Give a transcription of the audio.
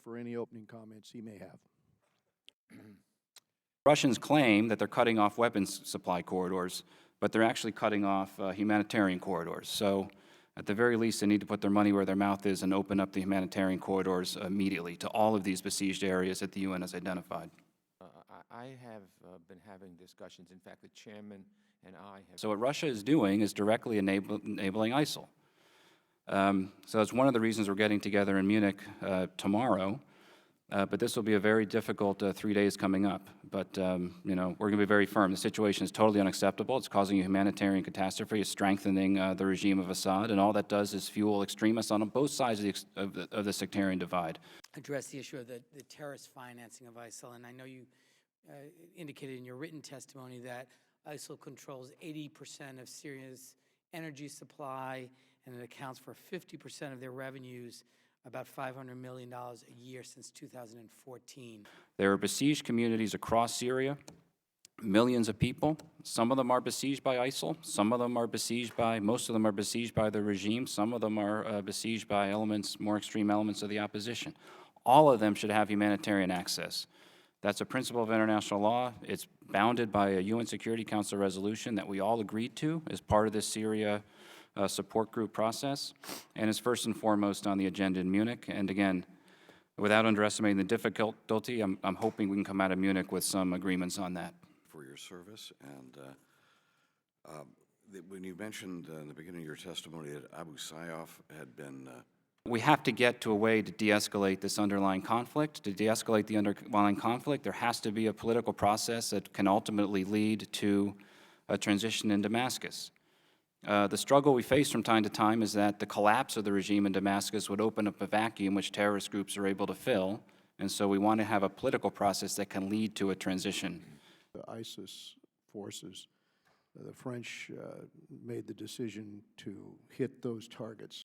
for any opening comments he may have. Russians claim that they're cutting off weapons supply corridors, but they're actually cutting off humanitarian corridors. So at the very least, they need to put their money where their mouth is and open up the humanitarian corridors immediately to all of these besieged areas that the UN has identified. I have been having discussions. In fact, the chairman and I have... So what Russia is doing is directly enabling ISIL. So that's one of the reasons we're getting together in Munich tomorrow. But this will be a very difficult 3 days coming up. But, you know, we're going to be very firm. The situation is totally unacceptable. It's causing a humanitarian catastrophe. It's strengthening the regime of Assad. And all that does is fuel extremists on both sides of the sectarian divide. Address the issue of the terrorist financing of ISIL. And I know you indicated in your written testimony that ISIL controls 80% of Syria's energy supply, and it accounts for 50% of their revenues, about $500 million a year since 2014. There are besieged communities across Syria, millions of people. Some of them are besieged by ISIL. Some of them are besieged by, most of them are besieged by the regime. Some of them are besieged by elements, more extreme elements of the opposition. All of them should have humanitarian access. That's a principle of international law. It's bounded by a UN Security Council resolution that we all agreed to as part of this Syria support group process, and is first and foremost on the agenda in Munich. And again, without underestimating the difficulty, I'm hoping we can come out of Munich with some agreements on that. For your service, and when you mentioned in the beginning of your testimony that Abu Sayyaf had been we have to get to a way to de-escalate this underlying conflict. To de-escalate the underlying conflict, there has to be a political process that can ultimately lead to a transition in Damascus. The struggle we face from time to time is that the collapse of the regime in Damascus would open up a vacuum which terrorist groups are able to fill, and so we want to have a political process that can lead to a transition. The ISIS forces, the French made the decision to hit those targets.